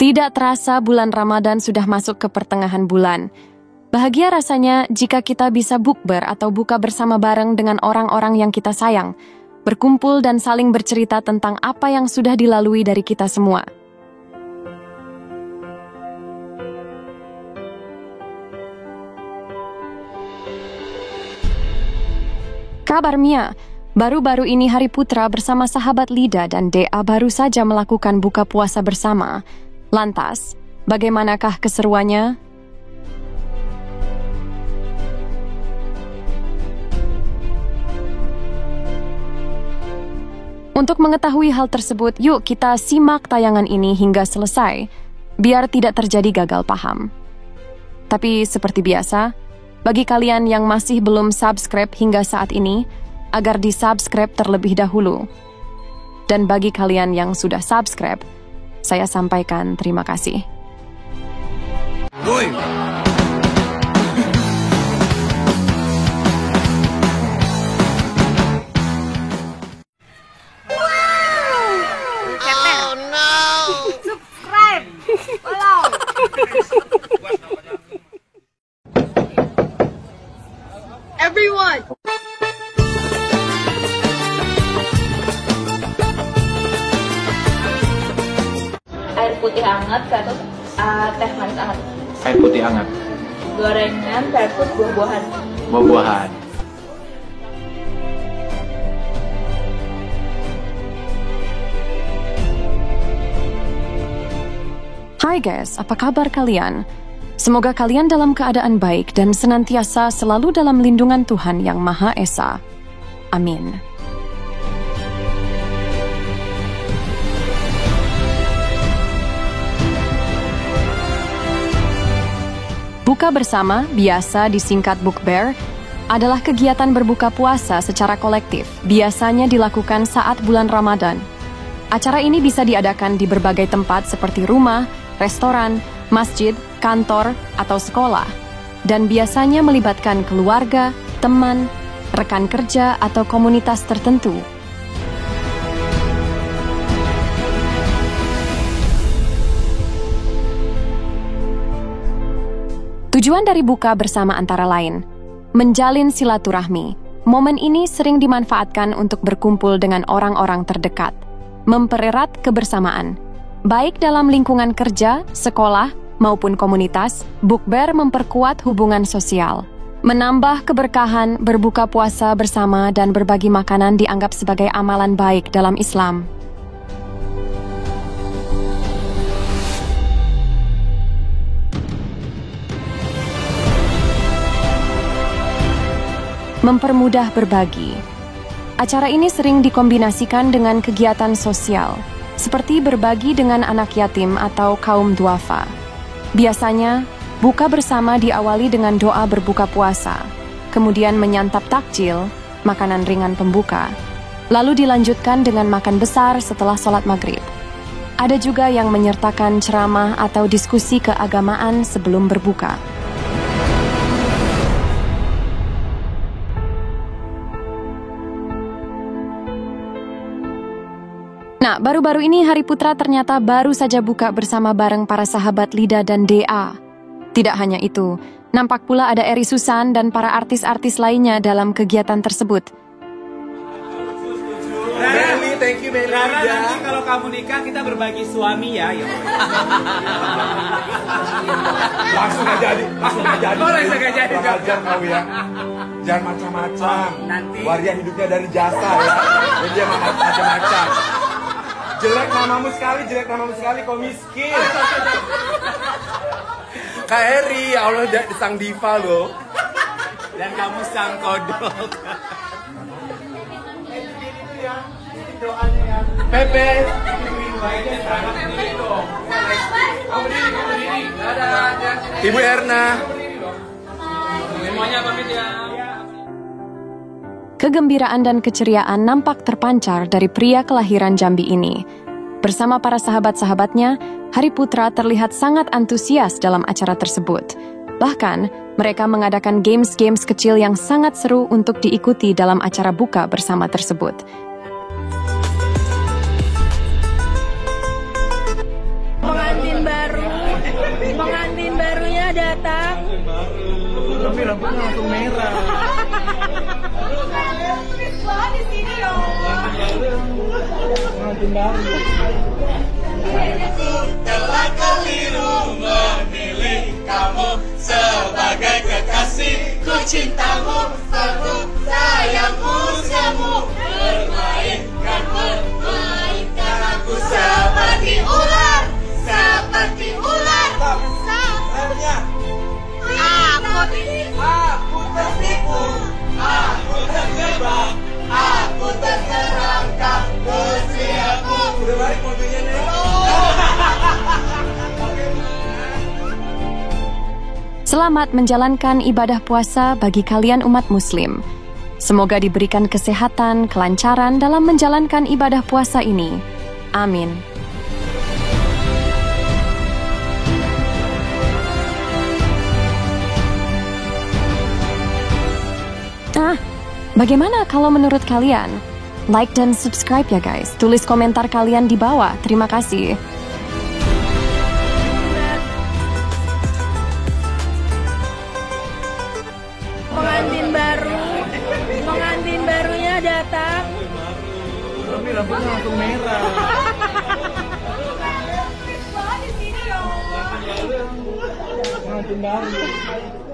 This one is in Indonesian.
Tidak terasa bulan Ramadan sudah masuk ke pertengahan bulan. Bahagia rasanya jika kita bisa bukber atau buka bersama bareng dengan orang-orang yang kita sayang, berkumpul dan saling bercerita tentang apa yang sudah dilalui dari kita semua. Kabar Mia, baru-baru ini Hari Putra bersama sahabat Lida dan Dea baru saja melakukan buka puasa bersama. Lantas, bagaimanakah keseruannya? Untuk mengetahui hal tersebut, yuk kita simak tayangan ini hingga selesai, biar tidak terjadi gagal paham. Tapi seperti biasa, bagi kalian yang masih belum subscribe hingga saat ini, agar di-subscribe terlebih dahulu. Dan bagi kalian yang sudah subscribe, saya sampaikan terima kasih. Woi. Oh no! Subscribe! Follow! Everyone! Air putih hangat versus teh manis hangat. Air putih hangat. Gorengan versus buah-buahan. Buah-buahan. Hai guys, apa kabar kalian? Semoga kalian dalam keadaan baik dan senantiasa selalu dalam lindungan Tuhan Yang Maha Esa. Amin. Buka bersama, biasa disingkat bukber, adalah kegiatan berbuka puasa secara kolektif, biasanya dilakukan saat bulan Ramadan. Acara ini bisa diadakan di berbagai tempat seperti rumah, restoran, masjid, kantor, atau sekolah, dan biasanya melibatkan keluarga, teman, rekan kerja, atau komunitas tertentu. Tujuan dari buka bersama antara lain, menjalin silaturahmi. Momen ini sering dimanfaatkan untuk berkumpul dengan orang-orang terdekat, mempererat kebersamaan. Baik dalam lingkungan kerja, sekolah, maupun komunitas, bukber memperkuat hubungan sosial. Menambah keberkahan, berbuka puasa bersama dan berbagi makanan dianggap sebagai amalan baik dalam Islam. Mempermudah berbagi. Acara ini sering dikombinasikan dengan kegiatan sosial, seperti berbagi dengan anak yatim atau kaum duafa. Biasanya, buka bersama diawali dengan doa berbuka puasa, kemudian menyantap takjil, makanan ringan pembuka, lalu dilanjutkan dengan makan besar setelah sholat maghrib. Ada juga yang menyertakan ceramah atau diskusi keagamaan sebelum berbuka. Nah, baru-baru ini Hari Putra ternyata baru saja buka bersama bareng para sahabat Lida dan Dea. Tidak hanya itu, nampak pula ada Eri Susan dan para artis-artis lainnya dalam kegiatan tersebut. Meli, thank you Meli. Rara, nanti kalau kamu nikah kita berbagi suami ya. Langsung nggak jadi. Boleh nggak jadi. Ajar kau ya. Jangan macam-macam. Nanti. Waria hidupnya dari jasa ya. Jadi dia macam-macam. Jelek namamu sekali, kau miskin. Kak Eri, ya Allah, sang diva loh. Dan kamu sang kodok. Doanya ya. Pepe. Ibu Erna. Semuanya pamit ya. Kegembiraan dan keceriaan nampak terpancar dari pria kelahiran Jambi ini. Bersama para sahabat-sahabatnya, Hari Putra terlihat sangat antusias dalam acara tersebut. Bahkan, mereka mengadakan games-games kecil yang sangat seru untuk diikuti dalam acara buka bersama tersebut. Pengantin baru rambutnya langsung merah. di sini dong. Pengantin baru. Telah keliru memilih kamu sebagai kekasih. Ku cintamu, aku sayangmu, kamu bermainkan aku seperti ular, seperti ular. Aku tertipu, aku terjebak, aku terperangkap usiamu. Udah balik mobilnya nih. Selamat menjalankan ibadah puasa bagi kalian umat muslim. Semoga diberikan kesehatan, kelancaran dalam menjalankan ibadah puasa ini. Amin. Bagaimana kalau menurut kalian? Like dan subscribe ya guys. Tulis komentar kalian di bawah. Terima kasih. Pengantin barunya datang. Tapi rambutnya langsung merah. di sini dong. Pengantin baru.